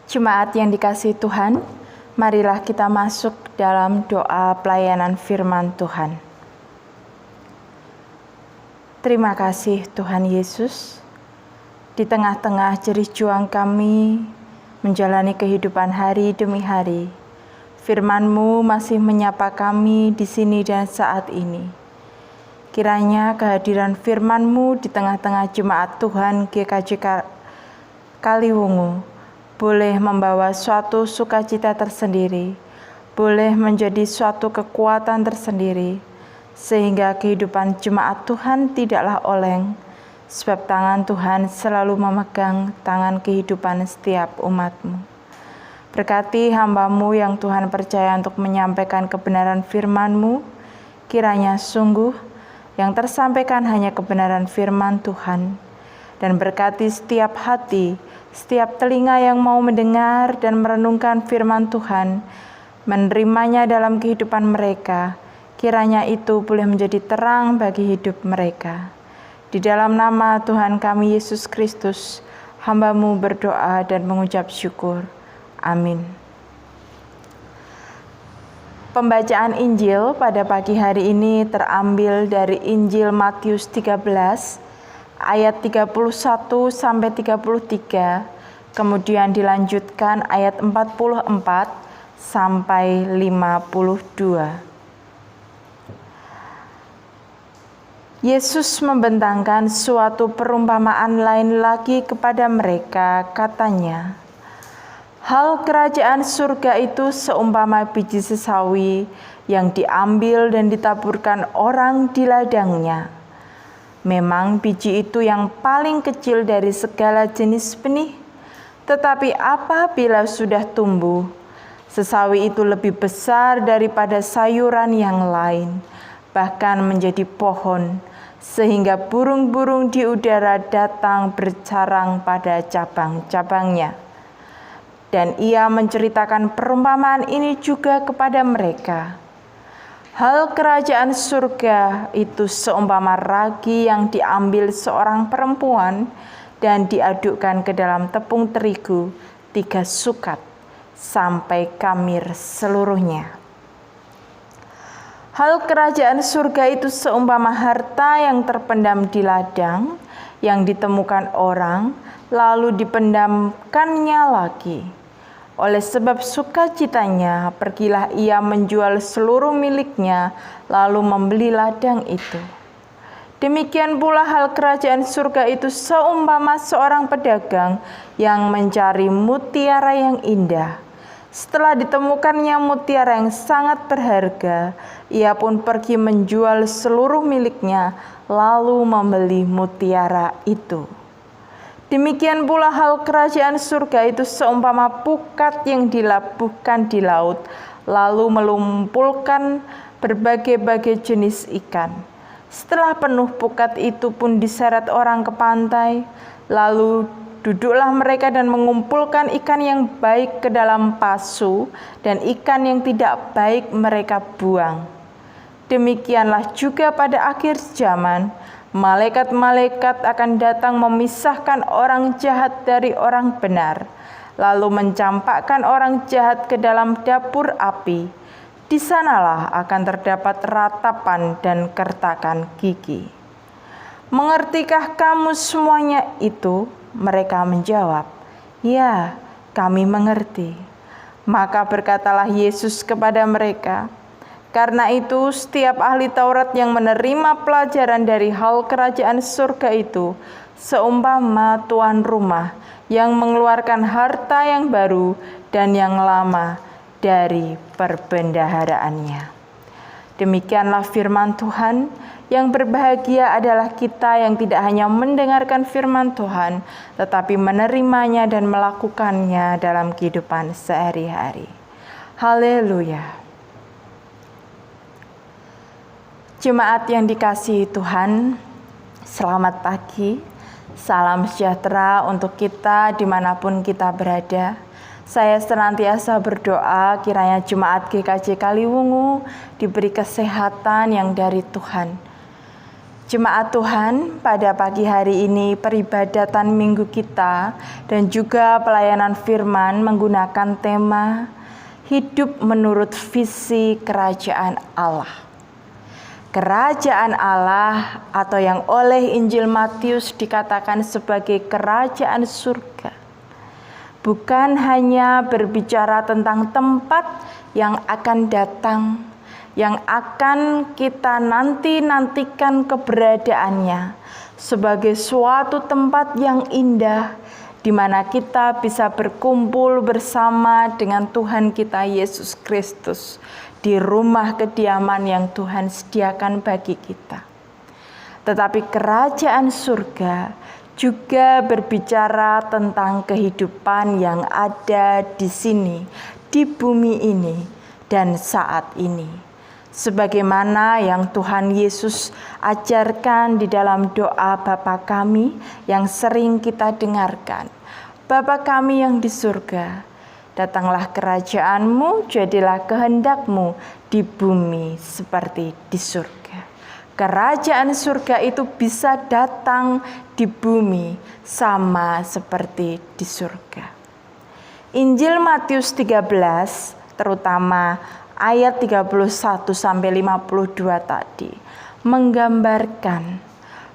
Jemaat yang dikasihi Tuhan, marilah kita masuk dalam doa pelayanan firman Tuhan. Terima kasih Tuhan Yesus, di tengah-tengah jerih juang kami menjalani kehidupan hari demi hari, firman-Mu masih menyapa kami di sini dan saat ini. Kiranya kehadiran firman-Mu di tengah-tengah jemaat Tuhan GKJ Kaliwungu boleh membawa suatu sukacita tersendiri, boleh menjadi suatu kekuatan tersendiri, sehingga kehidupan jemaat Tuhan tidaklah oleng, sebab tangan Tuhan selalu memegang tangan kehidupan setiap umat-Mu. Berkati hamba-Mu yang Tuhan percaya untuk menyampaikan kebenaran firman-Mu, kiranya sungguh yang tersampaikan hanya kebenaran firman Tuhan, dan berkati setiap hati, setiap telinga yang mau mendengar dan merenungkan firman Tuhan, menerimanya dalam kehidupan mereka, kiranya itu boleh menjadi terang bagi hidup mereka. Di dalam nama Tuhan kami Yesus Kristus, hamba-Mu berdoa dan mengucap syukur. Amin. Pembacaan Injil pada pagi hari ini terambil dari Injil Matius 13, ayat 31 sampai 33, kemudian dilanjutkan ayat 44 sampai 52. Yesus membentangkan suatu perumpamaan lain lagi kepada mereka, katanya, "Hal kerajaan surga itu seumpama biji sesawi yang diambil dan ditaburkan orang di ladangnya. Memang biji itu yang paling kecil dari segala jenis benih, tetapi apabila sudah tumbuh, sesawi itu lebih besar daripada sayuran yang lain, bahkan menjadi pohon, sehingga burung-burung di udara datang bercarang pada cabang-cabangnya." Dan ia menceritakan perumpamaan ini juga kepada mereka. Hal kerajaan surga itu seumpama ragi yang diambil seorang perempuan dan diadukkan ke dalam tepung terigu 3 sukat sampai kamir seluruhnya. Hal kerajaan surga itu seumpama harta yang terpendam di ladang yang ditemukan orang lalu dipendamkannya lagi. Oleh sebab sukacitanya, pergilah ia menjual seluruh miliknya, lalu membeli ladang itu. Demikian pula hal kerajaan surga itu seumpama seorang pedagang yang mencari mutiara yang indah. Setelah ditemukannya mutiara yang sangat berharga, ia pun pergi menjual seluruh miliknya, lalu membeli mutiara itu. Demikian pula hal kerajaan surga itu seumpama pukat yang dilabuhkan di laut, lalu melumpulkan berbagai-bagai jenis ikan. Setelah penuh pukat itu pun diseret orang ke pantai, lalu duduklah mereka dan mengumpulkan ikan yang baik ke dalam pasu, dan ikan yang tidak baik mereka buang. Demikianlah juga pada akhir zaman, malaikat-malaikat akan datang memisahkan orang jahat dari orang benar, lalu mencampakkan orang jahat ke dalam dapur api. Di sanalah akan terdapat ratapan dan kertakan gigi. Mengertikah kamu semuanya itu? Mereka menjawab, "Ya, kami mengerti." Maka berkatalah Yesus kepada mereka, "Karena itu setiap ahli Taurat yang menerima pelajaran dari hal kerajaan surga itu seumpama tuan rumah yang mengeluarkan harta yang baru dan yang lama dari perbendaharaannya." Demikianlah firman Tuhan. Yang berbahagia adalah kita yang tidak hanya mendengarkan firman Tuhan, tetapi menerimanya dan melakukannya dalam kehidupan sehari-hari. Haleluya. Jemaat yang dikasihi Tuhan, selamat pagi, salam sejahtera untuk kita dimanapun kita berada. Saya senantiasa berdoa kiranya Jemaat GKJ Kaliwungu diberi kesehatan yang dari Tuhan. Jemaat Tuhan, pada pagi hari ini peribadatan minggu kita dan juga pelayanan firman menggunakan tema hidup menurut visi kerajaan Allah. Kerajaan Allah atau yang oleh Injil Matius dikatakan sebagai kerajaan surga, bukan hanya berbicara tentang tempat yang akan datang, yang akan kita nantikan keberadaannya sebagai suatu tempat yang indah di mana kita bisa berkumpul bersama dengan Tuhan kita Yesus Kristus di rumah kediaman yang Tuhan sediakan bagi kita. Tetapi kerajaan surga juga berbicara tentang kehidupan yang ada di sini, di bumi ini dan saat ini. Sebagaimana yang Tuhan Yesus ajarkan di dalam doa Bapa kami yang sering kita dengarkan. Bapa kami yang di surga, datanglah kerajaan-Mu, jadilah kehendak-Mu di bumi seperti di surga. Kerajaan surga itu bisa datang di bumi sama seperti di surga. Injil Matius 13 terutama ayat 31 sampai 52 tadi menggambarkan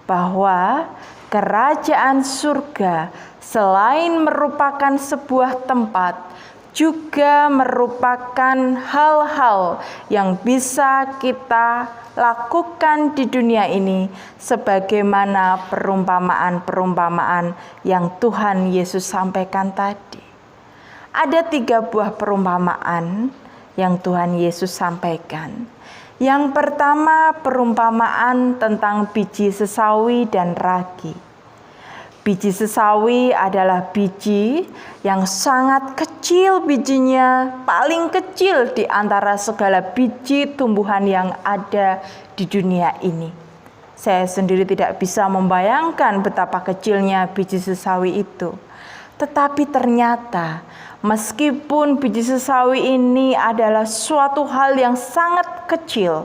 bahwa kerajaan surga selain merupakan sebuah tempat, juga merupakan hal-hal yang bisa kita lakukan di dunia ini sebagaimana perumpamaan-perumpamaan yang Tuhan Yesus sampaikan tadi. Ada 3 buah perumpamaan yang Tuhan Yesus sampaikan. Yang pertama, perumpamaan tentang biji sesawi dan ragi. Biji sesawi adalah biji yang sangat kecil bijinya, paling kecil di antara segala biji tumbuhan yang ada di dunia ini. Saya sendiri tidak bisa membayangkan betapa kecilnya biji sesawi itu. Tetapi ternyata meskipun biji sesawi ini adalah suatu hal yang sangat kecil,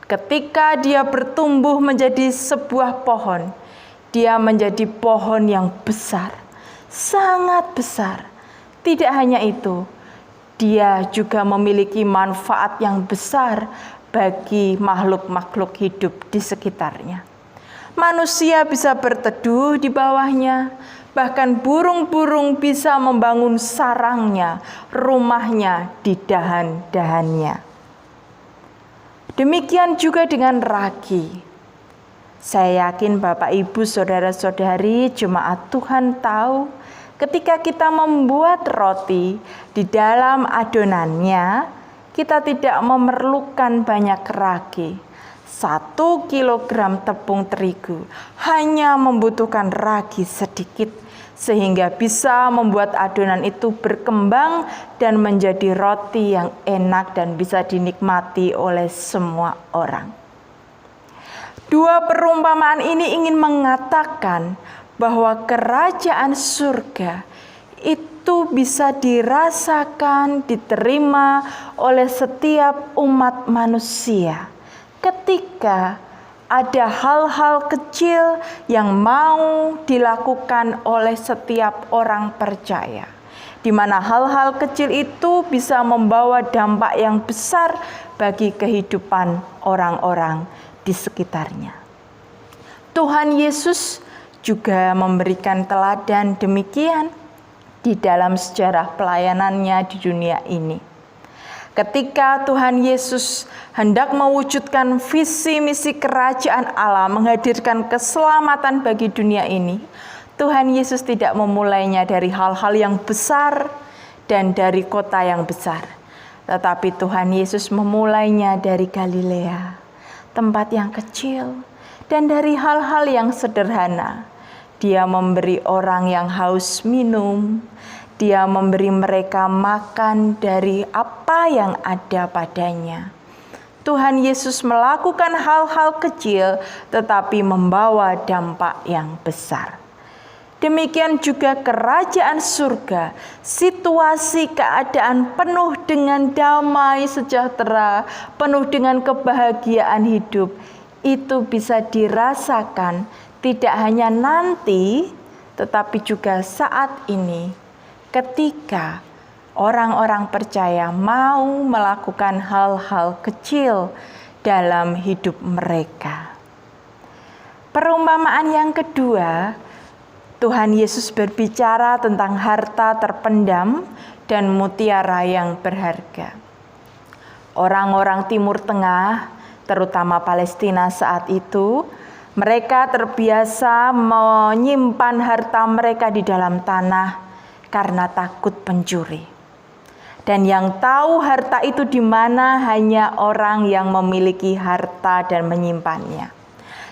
ketika dia bertumbuh menjadi sebuah pohon, dia menjadi pohon yang besar, sangat besar. Tidak hanya itu, dia juga memiliki manfaat yang besar bagi makhluk-makhluk hidup di sekitarnya. Manusia bisa berteduh di bawahnya, bahkan burung-burung bisa membangun sarangnya, rumahnya di dahan-dahannya. Demikian juga dengan ragi. Saya yakin Bapak Ibu Saudara-saudari jemaat Tuhan tahu ketika kita membuat roti di dalam adonannya, kita tidak memerlukan banyak ragi. 1 kilogram tepung terigu hanya membutuhkan ragi sedikit sehingga bisa membuat adonan itu berkembang dan menjadi roti yang enak dan bisa dinikmati oleh semua orang. 2 perumpamaan ini ingin mengatakan bahwa kerajaan surga itu bisa dirasakan, diterima oleh setiap umat manusia ketika ada hal-hal kecil yang mau dilakukan oleh setiap orang percaya, di mana hal-hal kecil itu bisa membawa dampak yang besar bagi kehidupan orang-orang di sekitarnya. Tuhan Yesus juga memberikan teladan demikian di dalam sejarah pelayanannya di dunia ini. Ketika Tuhan Yesus hendak mewujudkan visi misi kerajaan Allah, menghadirkan keselamatan bagi dunia ini, Tuhan Yesus tidak memulainya dari hal-hal yang besar dan dari kota yang besar. Tetapi Tuhan Yesus memulainya dari Galilea, tempat yang kecil, dan dari hal-hal yang sederhana. Dia memberi orang yang haus minum, Dia memberi mereka makan dari apa yang ada padanya. Tuhan Yesus melakukan hal-hal kecil tetapi membawa dampak yang besar. Demikian juga kerajaan surga, situasi keadaan penuh dengan damai sejahtera, penuh dengan kebahagiaan hidup. itu bisa dirasakan tidak hanya nanti, tetapi juga saat ini ketika orang-orang percaya mau melakukan hal-hal kecil dalam hidup mereka. Perumpamaan yang kedua, Tuhan Yesus berbicara tentang harta terpendam dan mutiara yang berharga. Orang-orang Timur Tengah, terutama Palestina saat itu, mereka terbiasa menyimpan harta mereka di dalam tanah karena takut pencuri. Dan yang tahu harta itu di mana hanya orang yang memiliki harta dan menyimpannya.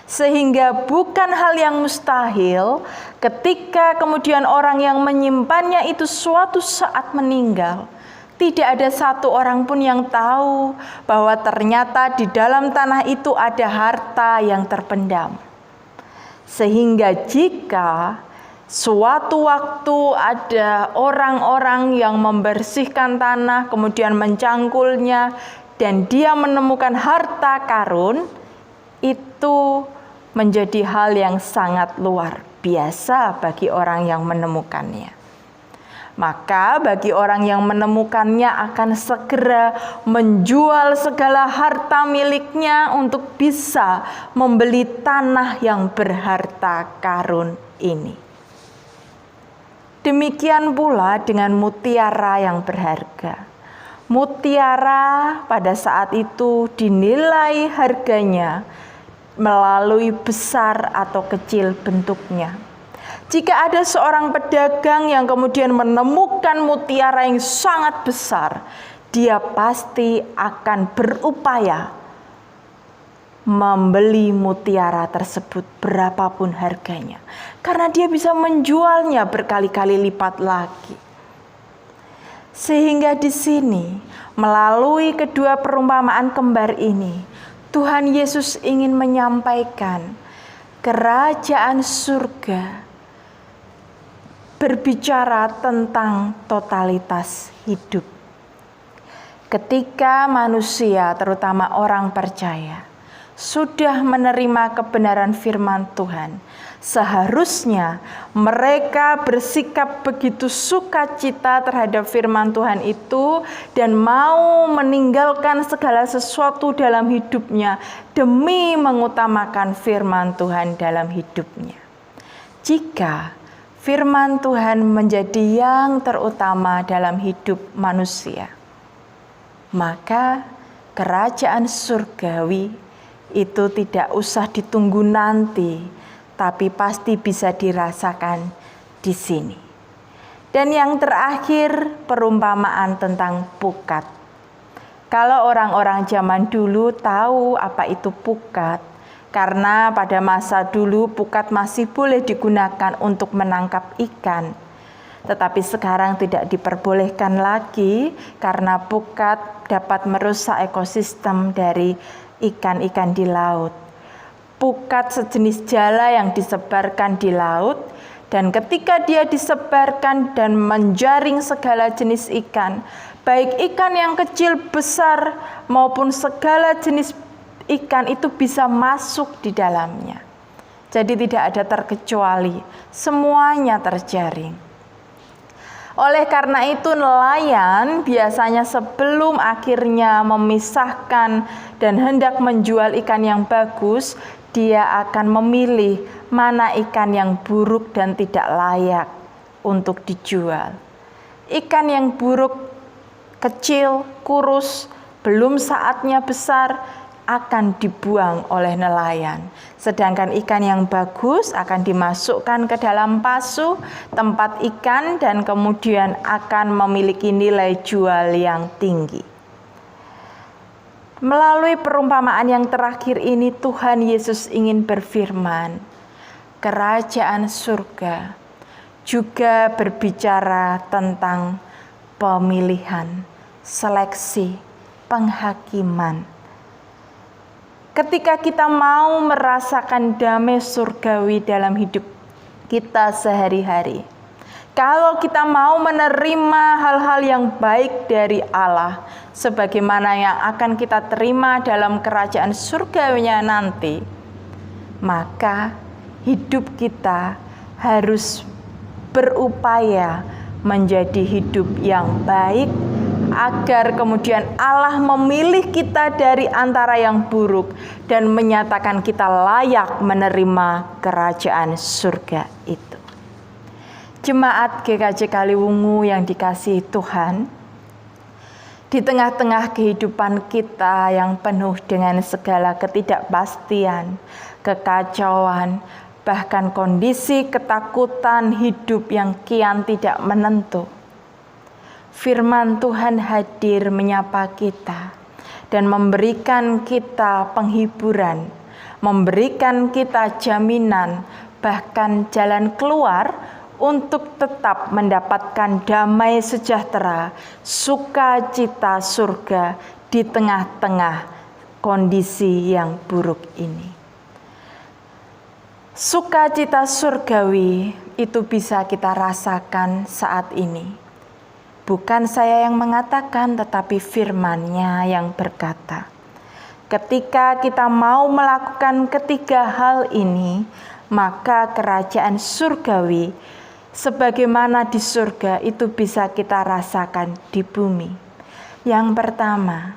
Sehingga bukan hal yang mustahil ketika kemudian orang yang menyimpannya itu suatu saat meninggal. Tidak ada satu orang pun yang tahu bahwa ternyata di dalam tanah itu ada harta yang terpendam. Sehingga jika suatu waktu ada orang-orang yang membersihkan tanah, kemudian mencangkulnya, dan dia menemukan harta karun, itu menjadi hal yang sangat luar biasa bagi orang yang menemukannya. Maka bagi orang yang menemukannya akan segera menjual segala harta miliknya untuk bisa membeli tanah yang berharta karun ini. Demikian pula dengan mutiara yang berharga. Mutiara pada saat itu dinilai harganya melalui besar atau kecil bentuknya. Jika ada seorang pedagang yang kemudian menemukan mutiara yang sangat besar, dia pasti akan berupaya membeli mutiara tersebut berapapun harganya, karena dia bisa menjualnya berkali-kali lipat lagi. Sehingga di sini, melalui kedua perumpamaan kembar ini, Tuhan Yesus ingin menyampaikan kerajaan surga berbicara tentang totalitas hidup. Ketika manusia, terutama orang percaya, sudah menerima kebenaran firman Tuhan, seharusnya mereka bersikap begitu sukacita terhadap firman Tuhan itu dan mau meninggalkan segala sesuatu dalam hidupnya demi mengutamakan firman Tuhan dalam hidupnya. Jika firman Tuhan menjadi yang terutama dalam hidup manusia, maka kerajaan surgawi itu tidak usah ditunggu nanti, tapi pasti bisa dirasakan di sini. Dan yang terakhir, perumpamaan tentang pukat. Kalau orang-orang zaman dulu tahu apa itu pukat, karena pada masa dulu pukat masih boleh digunakan untuk menangkap ikan. Tetapi sekarang tidak diperbolehkan lagi karena pukat dapat merusak ekosistem dari ikan-ikan di laut. Pukat sejenis jala yang disebarkan di laut, dan ketika dia disebarkan dan menjaring segala jenis ikan, baik ikan yang kecil, besar, maupun segala jenis ikan itu bisa masuk di dalamnya. Jadi tidak ada terkecuali, semuanya terjaring. Oleh karena itu nelayan biasanya sebelum akhirnya memisahkan dan hendak menjual ikan yang bagus, dia akan memilih mana ikan yang buruk dan tidak layak untuk dijual. Ikan yang buruk, kecil, kurus, belum saatnya besar, akan dibuang oleh nelayan. Sedangkan ikan yang bagus akan dimasukkan ke dalam pasu tempat ikan dan kemudian akan memiliki nilai jual yang tinggi. Melalui perumpamaan yang terakhir ini, Tuhan Yesus ingin berfirman, kerajaan surga juga berbicara tentang pemilihan, seleksi, penghakiman. Ketika kita mau merasakan damai surgawi dalam hidup kita sehari-hari, Kalau kita mau menerima hal-hal yang baik dari Allah, sebagaimana yang akan kita terima dalam kerajaan surgawinya nanti, maka hidup kita harus berupaya menjadi hidup yang baik, agar kemudian Allah memilih kita dari antara yang buruk dan menyatakan kita layak menerima kerajaan surga itu. Jemaat GKJ Kaliwungu yang dikasihi Tuhan, di tengah-tengah kehidupan kita yang penuh dengan segala ketidakpastian, kekacauan, bahkan kondisi ketakutan hidup yang kian tidak menentu, firman Tuhan hadir menyapa kita dan memberikan kita penghiburan, memberikan kita jaminan, bahkan jalan keluar untuk tetap mendapatkan damai sejahtera, sukacita surga di tengah-tengah kondisi yang buruk ini. Sukacita surgawi itu bisa kita rasakan saat ini. Bukan saya yang mengatakan, tetapi firman-Nya yang berkata, ketika kita mau melakukan ketiga hal ini, maka kerajaan surgawi sebagaimana di surga itu bisa kita rasakan di bumi. Yang pertama,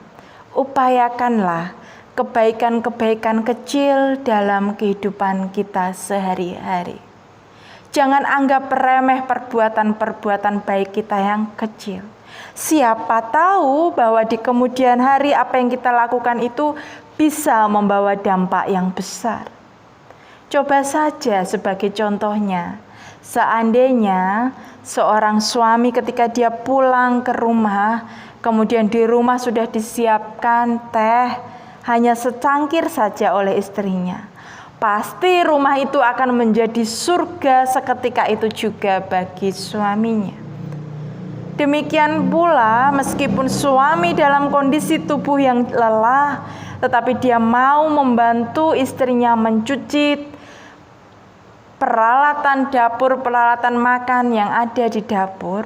upayakanlah kebaikan-kebaikan kecil dalam kehidupan kita sehari-hari. Jangan anggap remeh perbuatan-perbuatan baik kita yang kecil. Siapa tahu bahwa di kemudian hari apa yang kita lakukan itu bisa membawa dampak yang besar. Coba saja sebagai contohnya, seandainya seorang suami ketika dia pulang ke rumah, kemudian di rumah sudah disiapkan teh hanya secangkir saja oleh istrinya, pasti rumah itu akan menjadi surga seketika itu juga bagi suaminya. Demikian pula meskipun suami dalam kondisi tubuh yang lelah, tetapi dia mau membantu istrinya mencuci peralatan dapur, peralatan makan yang ada di dapur,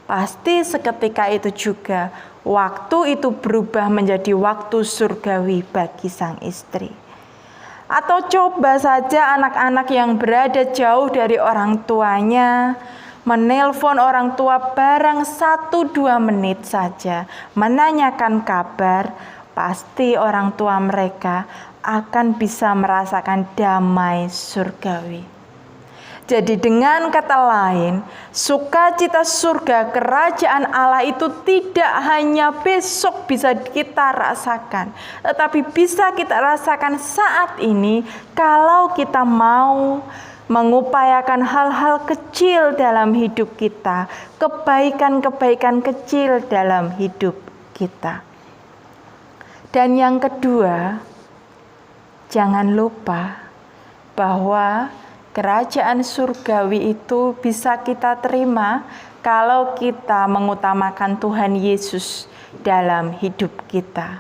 pasti seketika itu juga waktu itu berubah menjadi waktu surgawi bagi sang istri. Atau coba saja anak-anak yang berada jauh dari orang tuanya, menelpon orang tua barang 1-2 menit saja, menanyakan kabar, pasti orang tua mereka akan bisa merasakan damai surgawi. Jadi dengan kata lain, sukacita surga kerajaan Allah itu tidak hanya besok bisa kita rasakan, tetapi bisa kita rasakan saat ini kalau kita mau mengupayakan hal-hal kecil dalam hidup kita, kebaikan-kebaikan kecil dalam hidup kita. Dan yang kedua, jangan lupa bahwa kerajaan surgawi itu bisa kita terima kalau kita mengutamakan Tuhan Yesus dalam hidup kita.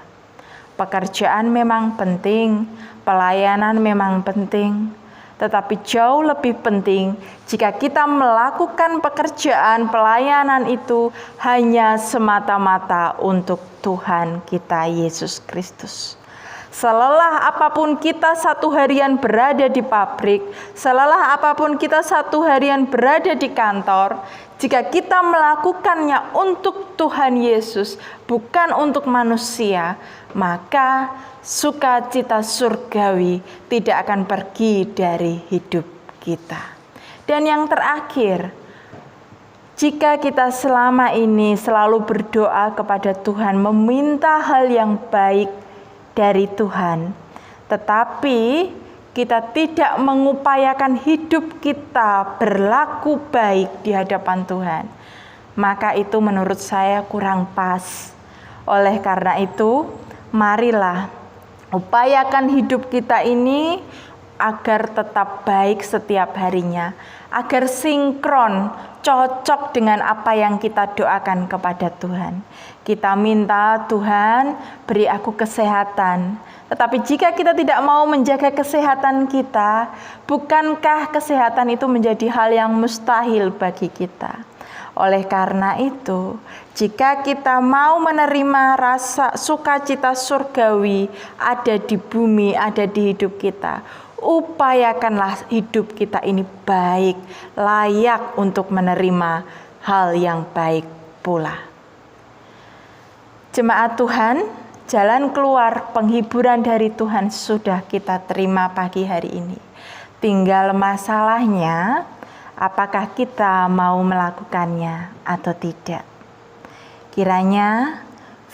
Pekerjaan memang penting, pelayanan memang penting, tetapi jauh lebih penting jika kita melakukan pekerjaan pelayanan itu hanya semata-mata untuk Tuhan kita Yesus Kristus. Selelah apapun kita satu harian berada di pabrik, selelah apapun kita satu harian berada di kantor, jika kita melakukannya untuk Tuhan Yesus, bukan untuk manusia, maka sukacita surgawi tidak akan pergi dari hidup kita. Dan yang terakhir, jika kita selama ini selalu berdoa kepada Tuhan, meminta hal yang baik dari Tuhan, tetapi kita tidak mengupayakan hidup kita berlaku baik di hadapan Tuhan, maka itu menurut saya kurang pas. Oleh karena itu, marilah upayakan hidup kita ini agar tetap baik setiap harinya, agar sinkron, cocok dengan apa yang kita doakan kepada Tuhan. Kita minta, Tuhan beri aku kesehatan, Tetapi jika kita tidak mau menjaga kesehatan kita, bukankah kesehatan itu menjadi hal yang mustahil bagi kita? Oleh karena itu, jika kita mau menerima rasa sukacita surgawi ada di bumi, ada di hidup kita, upayakanlah hidup kita ini baik, layak untuk menerima hal yang baik pula. Jemaat Tuhan, jalan keluar penghiburan dari Tuhan sudah kita terima pagi hari ini. Tinggal masalahnya, apakah kita mau melakukannya atau tidak. Kiranya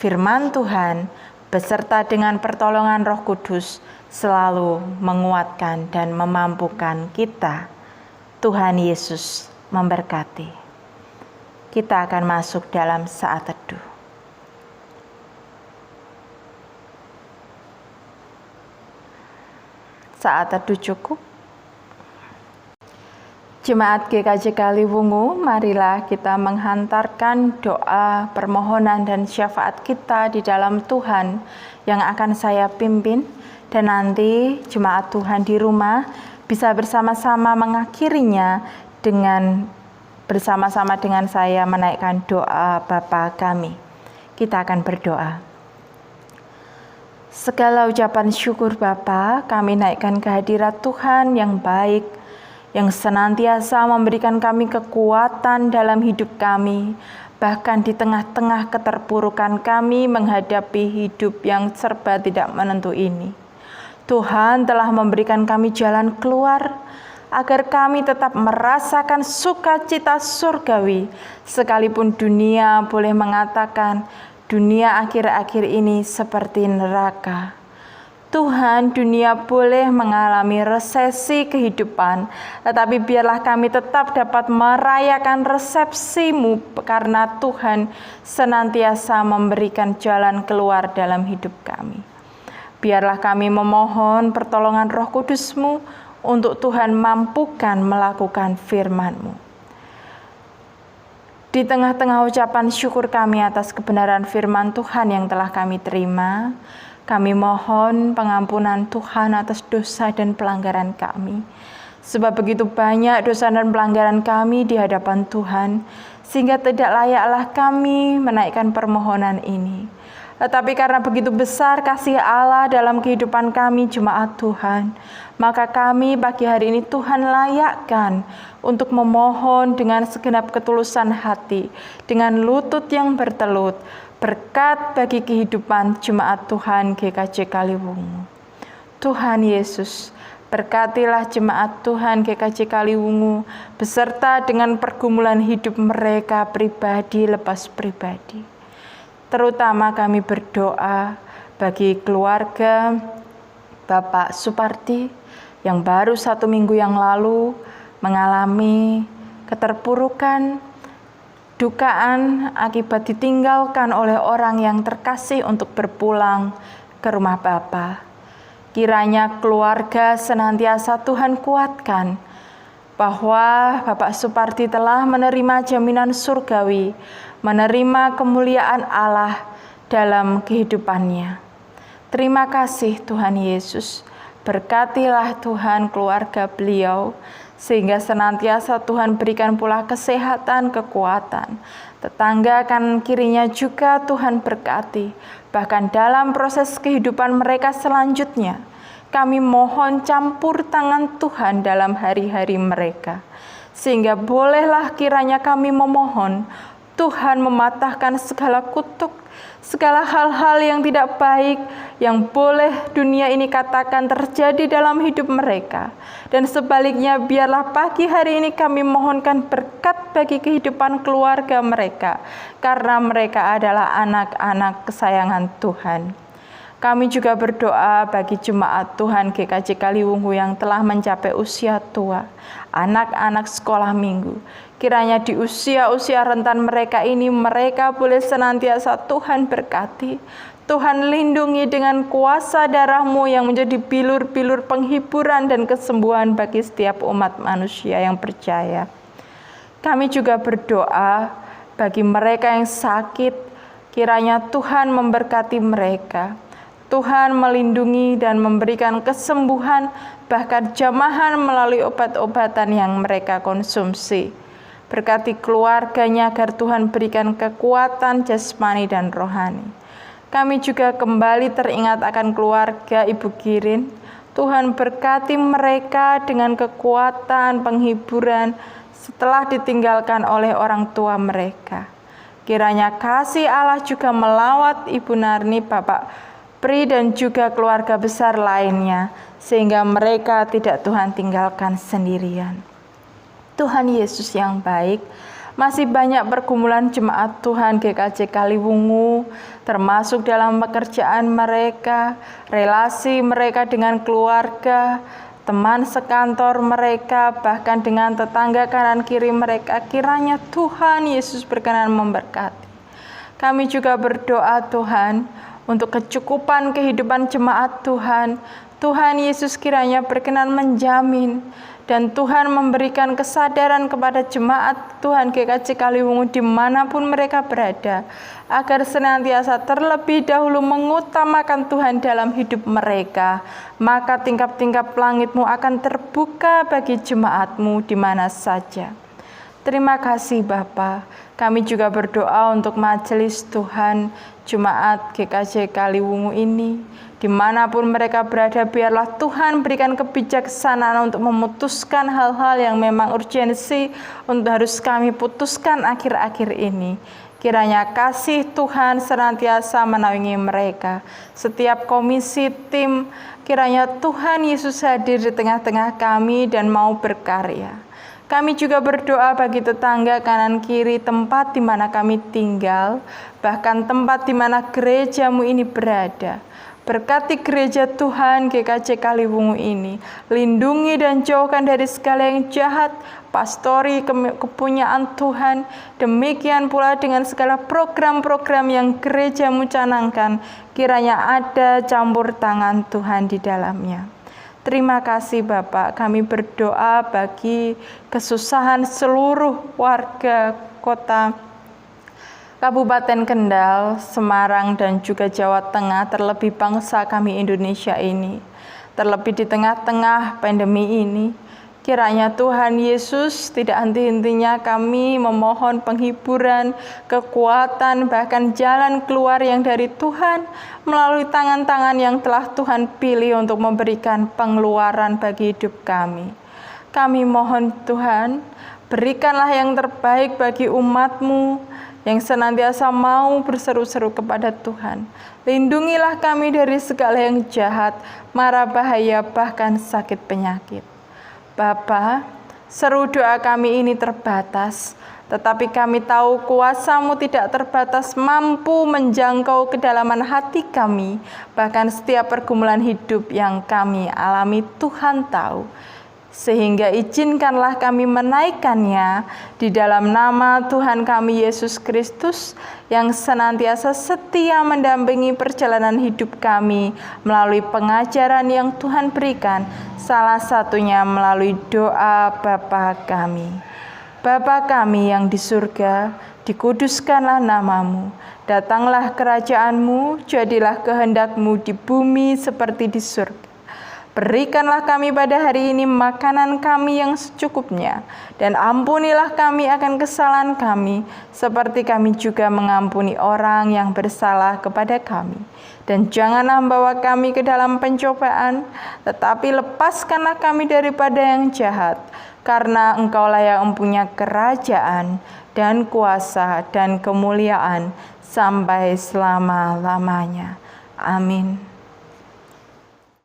firman Tuhan beserta dengan pertolongan Roh Kudus selalu menguatkan dan memampukan kita. Tuhan Yesus memberkati. Kita akan masuk dalam saat teduh. Saat teduh cukup. Jemaat GKJ Kaliwungu, marilah kita menghantarkan doa, permohonan, dan syafaat kita di dalam Tuhan yang akan saya pimpin. Dan nanti jemaat Tuhan di rumah bisa bersama-sama mengakhirinya dengan bersama-sama dengan saya menaikkan doa Bapa kami. Kita akan berdoa. Segala ucapan syukur Bapa, kami naikkan kehadirat Tuhan yang baik, yang senantiasa memberikan kami kekuatan dalam hidup kami, bahkan di tengah-tengah keterpurukan kami menghadapi hidup yang serba tidak menentu ini. Tuhan telah memberikan kami jalan keluar, agar kami tetap merasakan sukacita surgawi, sekalipun dunia boleh mengatakan, dunia akhir-akhir ini seperti neraka. Tuhan, dunia boleh mengalami resesi kehidupan, tetapi biarlah kami tetap dapat merayakan resepsi-Mu karena Tuhan senantiasa memberikan jalan keluar dalam hidup kami. Biarlah kami memohon pertolongan Roh Kudus-Mu untuk Tuhan mampukan melakukan firman-Mu. Di tengah-tengah ucapan syukur kami atas kebenaran firman Tuhan yang telah kami terima, kami mohon pengampunan Tuhan atas dosa dan pelanggaran kami. Sebab begitu banyak dosa dan pelanggaran kami di hadapan Tuhan, sehingga tidak layaklah kami menaikkan permohonan ini. Tetapi karena begitu besar kasih Allah dalam kehidupan kami jemaat Tuhan, maka kami pagi hari ini Tuhan layakkan untuk memohon dengan segenap ketulusan hati, dengan lutut yang bertelut, berkat bagi kehidupan jemaat Tuhan GKJ Kaliwungu. Tuhan Yesus, berkatilah jemaat Tuhan GKJ Kaliwungu beserta dengan pergumulan hidup mereka pribadi lepas pribadi. Terutama kami berdoa bagi keluarga Bapak Supardi yang baru 1 minggu yang lalu mengalami keterpurukan, dukaan akibat ditinggalkan oleh orang yang terkasih untuk berpulang ke rumah Bapa. Kiranya keluarga senantiasa Tuhan kuatkan bahwa Bapak Supardi telah menerima jaminan surgawi, menerima kemuliaan Allah dalam kehidupannya. Terima kasih Tuhan Yesus, berkatilah Tuhan keluarga beliau, sehingga senantiasa Tuhan berikan pula kesehatan, kekuatan. Tetangga kanan kirinya juga Tuhan berkati, bahkan dalam proses kehidupan mereka selanjutnya. Kami mohon campur tangan Tuhan dalam hari-hari mereka, sehingga bolehlah kiranya kami memohon Tuhan mematahkan segala kutuk, segala hal-hal yang tidak baik yang boleh dunia ini katakan terjadi dalam hidup mereka. Dan sebaliknya biarlah pagi hari ini kami mohonkan berkat bagi kehidupan keluarga mereka, karena mereka adalah anak-anak kesayangan Tuhan. Kami juga berdoa bagi jemaat Tuhan GKJ Kaliwungu yang telah mencapai usia tua, anak-anak sekolah minggu. Kiranya di usia-usia rentan mereka ini, mereka boleh senantiasa Tuhan berkati. Tuhan lindungi dengan kuasa darah-Mu yang menjadi bilur-bilur penghiburan dan kesembuhan bagi setiap umat manusia yang percaya. Kami juga berdoa bagi mereka yang sakit, kiranya Tuhan memberkati mereka. Tuhan melindungi dan memberikan kesembuhan, bahkan jamahan melalui obat-obatan yang mereka konsumsi. Berkati keluarganya agar Tuhan berikan kekuatan jasmani dan rohani. Kami juga kembali teringat akan keluarga Ibu Girin. Tuhan berkati mereka dengan kekuatan, penghiburan setelah ditinggalkan oleh orang tua mereka. Kiranya kasih Allah juga melawat Ibu Narni, Bapak Pri dan juga keluarga besar lainnya, sehingga mereka tidak Tuhan tinggalkan sendirian. Tuhan Yesus yang baik, masih banyak pergumulan jemaat Tuhan GKJ Kaliwungu, termasuk dalam pekerjaan mereka, relasi mereka dengan keluarga, teman sekantor mereka, bahkan dengan tetangga kanan kiri mereka. Kiranya Tuhan Yesus berkenan memberkati. Kami juga berdoa Tuhan, untuk kecukupan kehidupan jemaat Tuhan. Tuhan Yesus kiranya berkenan menjamin dan Tuhan memberikan kesadaran kepada jemaat Tuhan GKJ Kaliwungu dimanapun mereka berada, agar senantiasa terlebih dahulu mengutamakan Tuhan dalam hidup mereka. Maka tingkap-tingkap langit-Mu akan terbuka bagi jemaat-Mu di mana saja. Terima kasih Bapa. Kami juga berdoa untuk majelis Tuhan, Jemaat GKJ Kaliwungu ini. Dimanapun mereka berada, biarlah Tuhan berikan kebijaksanaan untuk memutuskan hal-hal yang memang urgensi untuk harus kami putuskan akhir-akhir ini. Kiranya kasih Tuhan senantiasa menaungi mereka. Setiap komisi tim, kiranya Tuhan Yesus hadir di tengah-tengah kami dan mau berkarya. Kami juga berdoa bagi tetangga kanan kiri tempat di mana kami tinggal, bahkan tempat di mana gereja-Mu ini berada. Berkati gereja Tuhan GKJ Kaliwungu ini, lindungi dan jauhkan dari segala yang jahat, pastori kepunyaan Tuhan. Demikian pula dengan segala program-program yang gereja-Mu canangkan, kiranya ada campur tangan Tuhan di dalamnya. Terima kasih Bapak, kami berdoa bagi kesusahan seluruh warga kota Kabupaten Kendal, Semarang, dan juga Jawa Tengah, terlebih bangsa kami Indonesia ini. Terlebih di tengah-tengah pandemi ini, kiranya Tuhan Yesus tidak henti-hentinya kami memohon penghiburan, kekuatan, bahkan jalan keluar yang dari Tuhan melalui tangan-tangan yang telah Tuhan pilih untuk memberikan pengeluaran bagi hidup kami. Kami mohon Tuhan, berikanlah yang terbaik bagi umat-Mu yang senantiasa mau berseru-seru kepada Tuhan. Lindungilah kami dari segala yang jahat, mara bahaya, bahkan sakit penyakit. Bapa, seru doa kami ini terbatas, tetapi kami tahu kuasa-Mu tidak terbatas, mampu menjangkau kedalaman hati kami, bahkan setiap pergumulan hidup yang kami alami Tuhan tahu. Sehingga izinkanlah kami menaikkannya di dalam nama Tuhan kami Yesus Kristus yang senantiasa setia mendampingi perjalanan hidup kami melalui pengajaran yang Tuhan berikan, salah satunya melalui doa Bapa kami. Bapa kami yang di surga, dikuduskanlah nama-Mu, datanglah kerajaan-Mu, jadilah kehendak-Mu di bumi seperti di surga. Berikanlah kami pada hari ini makanan kami yang secukupnya, dan ampunilah kami akan kesalahan kami, seperti kami juga mengampuni orang yang bersalah kepada kami. Dan janganlah membawa kami ke dalam pencobaan, tetapi lepaskanlah kami daripada yang jahat, karena Engkaulah yang mempunyai kerajaan, dan kuasa, dan kemuliaan, sampai selama-lamanya. Amin.